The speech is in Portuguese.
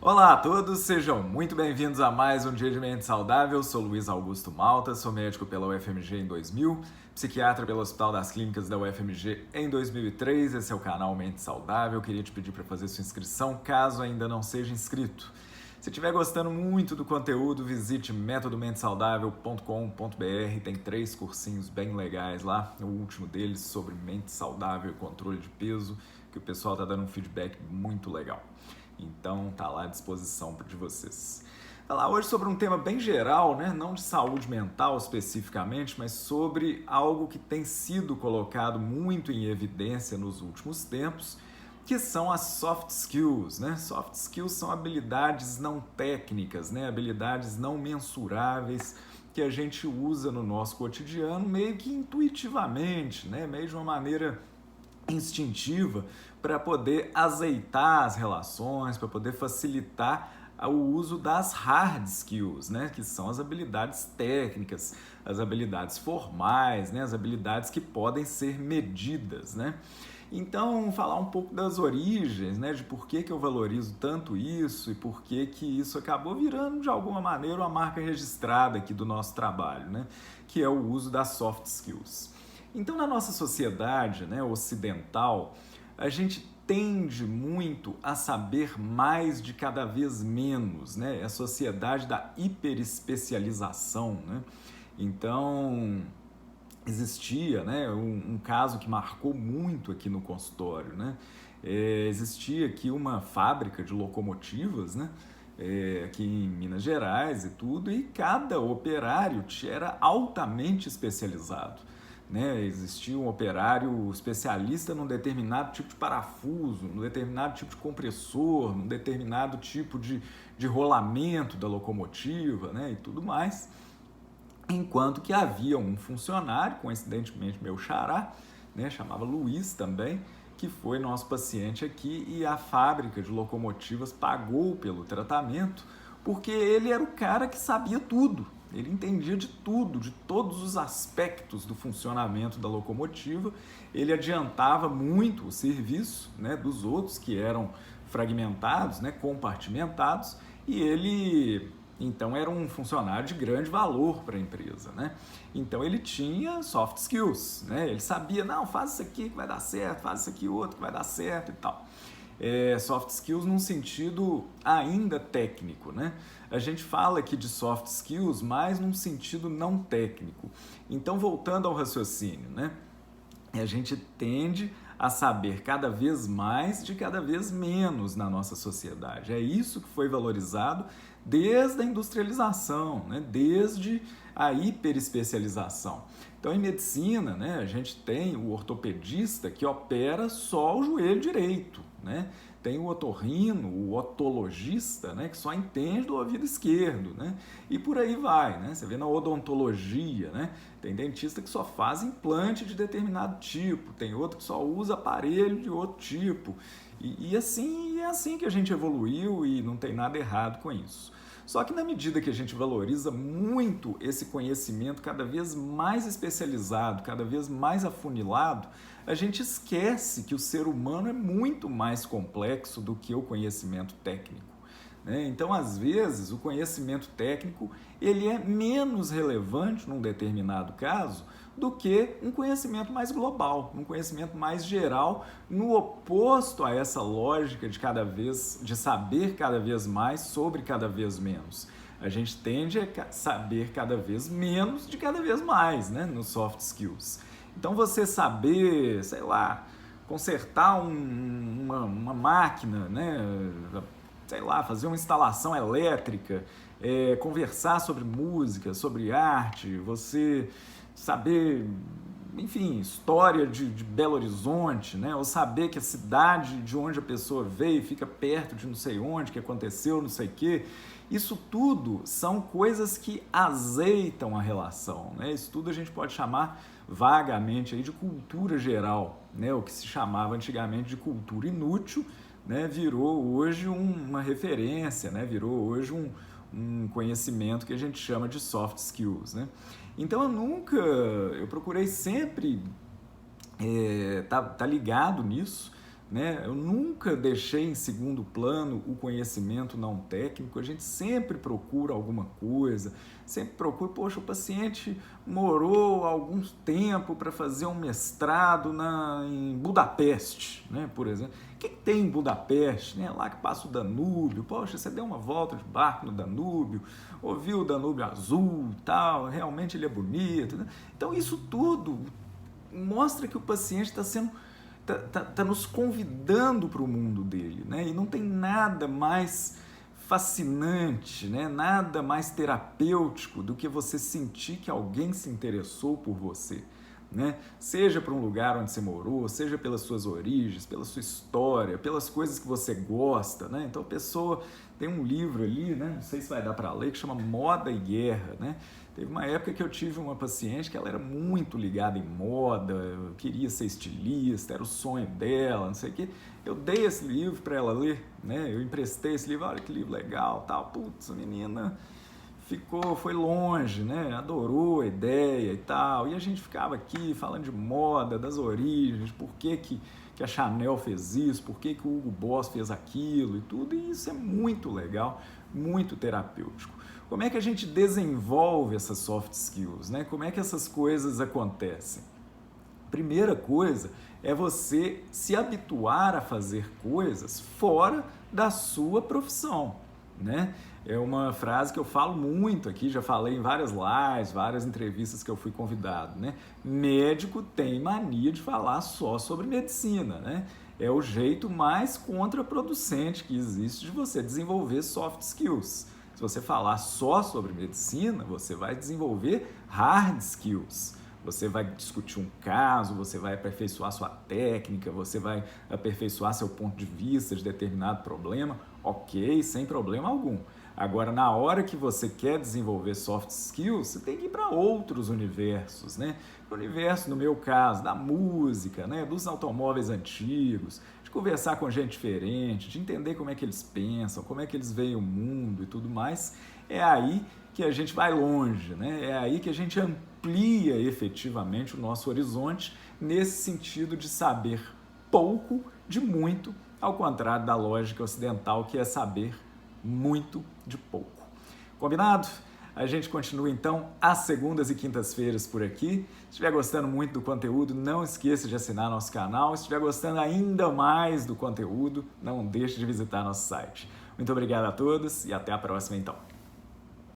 Olá a todos, sejam muito bem-vindos a mais um Dia de Mente Saudável. Sou Luiz Augusto Malta, sou médico pela UFMG em 2000, psiquiatra pelo Hospital das Clínicas da UFMG em 2003. Esse é o canal Mente Saudável. Queria te pedir para fazer sua inscrição, caso ainda não seja inscrito. Se estiver gostando muito do conteúdo, visite metodomentesaudável.com.br. Tem 3 cursinhos bem legais lá. O último deles sobre mente saudável e controle de peso, que o pessoal está dando um feedback muito legal. Então tá lá à disposição de vocês. Falar hoje sobre um tema bem geral, né? Não de saúde mental especificamente, mas sobre algo que tem sido colocado muito em evidência nos últimos tempos, que são as soft skills, né? Soft skills são habilidades não técnicas, né? Habilidades não mensuráveis que a gente usa no nosso cotidiano meio que intuitivamente, né? Meio de uma maneira instintiva para poder azeitar as relações, para poder facilitar o uso das hard skills, né? Que são as habilidades técnicas, as habilidades formais, né? As habilidades que podem ser medidas, né? Então, falar um pouco das origens, né? De por que eu valorizo tanto isso e por que isso acabou virando, de alguma maneira, uma marca registrada aqui do nosso trabalho, né? Que é o uso das soft skills. Então, na nossa sociedade, né, ocidental, a gente tende muito a saber mais de cada vez menos, né? É a sociedade da hiperespecialização, né? Então, existia, né, um caso que marcou muito aqui no consultório, né? Existia aqui uma fábrica de locomotivas, né? Aqui em Minas Gerais e tudo, e cada operário era altamente especializado. Né? Existia um operário especialista num determinado tipo de parafuso, num determinado tipo de compressor, num determinado tipo de rolamento da locomotiva, né? E tudo mais. Enquanto que havia um funcionário, coincidentemente meu xará, né? Chamava Luiz também, que foi nosso paciente aqui, e a fábrica de locomotivas pagou pelo tratamento porque ele era o cara que sabia tudo. Ele entendia de tudo, de todos os aspectos do funcionamento da locomotiva. Ele adiantava muito o serviço, né, dos outros que eram fragmentados, né, compartimentados, e ele então era um funcionário de grande valor para a empresa, né? Então ele tinha soft skills, né? Ele sabia, não, faz isso aqui que vai dar certo, faz isso aqui outro que vai dar certo e tal. Soft skills num sentido ainda técnico, né? A gente fala aqui de soft skills, mas num sentido não técnico. Então, voltando ao raciocínio, né? A gente tende a saber cada vez mais de cada vez menos na nossa sociedade. É isso que foi valorizado desde a industrialização, né? Desde a hiperespecialização. Então, em medicina, né, a gente tem o ortopedista que opera só o joelho direito, né? Tem o otorrino, o otologista, né, que só entende do ouvido esquerdo, né? E por aí vai, né? Você vê na odontologia, né? Tem dentista que só faz implante de determinado tipo, tem outro que só usa aparelho de outro tipo. E assim, é assim que a gente evoluiu e não tem nada errado com isso. Só que na medida que a gente valoriza muito esse conhecimento cada vez mais especializado, cada vez mais afunilado, a gente esquece que o ser humano é muito mais complexo do que o conhecimento técnico. Né? Então, às vezes, o conhecimento técnico ele é menos relevante num determinado caso do que um conhecimento mais global, um conhecimento mais geral, no oposto a essa lógica de saber cada vez mais sobre cada vez menos. A gente tende a saber cada vez menos de cada vez mais, né, nos soft skills. Então você saber, sei lá, consertar uma máquina, né, sei lá, fazer uma instalação elétrica, conversar sobre música, sobre arte, você saber, enfim, história de Belo Horizonte, né? Ou saber que a cidade de onde a pessoa veio fica perto de não sei onde, que aconteceu não sei o quê. Isso tudo são coisas que azeitam a relação, né? Isso tudo a gente pode chamar vagamente aí de cultura geral, né? O que se chamava antigamente de cultura inútil, né? Virou hoje uma referência, né? Virou hoje um conhecimento que a gente chama de soft skills, né? Então eu procurei sempre tá ligado nisso, né? Eu nunca deixei em segundo plano o conhecimento não técnico, a gente sempre procura alguma coisa, sempre procura, poxa, o paciente morou algum tempo para fazer um mestrado em Budapeste, né, por exemplo. O que tem em Budapeste? Né? Lá que passa o Danúbio, poxa, você deu uma volta de barco no Danúbio, ouviu o Danúbio azul e tal, realmente ele é bonito, né? Então isso tudo mostra que o paciente está sendo tá nos convidando para o mundo dele, né? E não tem nada mais fascinante, né? Nada mais terapêutico do que você sentir que alguém se interessou por você, né? Seja por um lugar onde você morou, seja pelas suas origens, pela sua história, pelas coisas que você gosta, né? Então a pessoa tem um livro ali, né? Não sei se vai dar para ler, que chama Moda e Guerra, né? Teve uma época que eu tive uma paciente que ela era muito ligada em moda, queria ser estilista, era o sonho dela, não sei o quê. Eu dei esse livro para ela ler, né? Eu emprestei esse livro, olha que livro legal, tal. Putz, a menina foi longe, né? Adorou a ideia e tal. E a gente ficava aqui falando de moda, das origens, por que a Chanel fez isso, por que o Hugo Boss fez aquilo e tudo. E isso é muito legal, muito terapêutico. Como é que a gente desenvolve essas soft skills, né? Como é que essas coisas acontecem? Primeira coisa é você se habituar a fazer coisas fora da sua profissão, né? É uma frase que eu falo muito aqui, já falei em várias lives, várias entrevistas que eu fui convidado, né? Médico tem mania de falar só sobre medicina, né? É o jeito mais contraproducente que existe de você desenvolver soft skills. Se você falar só sobre medicina, você vai desenvolver hard skills. Você vai discutir um caso, você vai aperfeiçoar sua técnica, você vai aperfeiçoar seu ponto de vista de determinado problema, ok, sem problema algum. Agora, na hora que você quer desenvolver soft skills, você tem que ir para outros universos, né? O universo, no meu caso, da música, né? Dos automóveis antigos, de conversar com gente diferente, de entender como é que eles pensam, como é que eles veem o mundo e tudo mais. É aí que a gente vai longe, né? É aí que a gente amplia efetivamente o nosso horizonte nesse sentido de saber pouco de muito, ao contrário da lógica ocidental, que é saber muito de pouco. Combinado? A gente continua então às segundas e quintas-feiras por aqui. Se estiver gostando muito do conteúdo, não esqueça de assinar nosso canal. Se estiver gostando ainda mais do conteúdo, não deixe de visitar nosso site. Muito obrigado a todos e até a próxima então.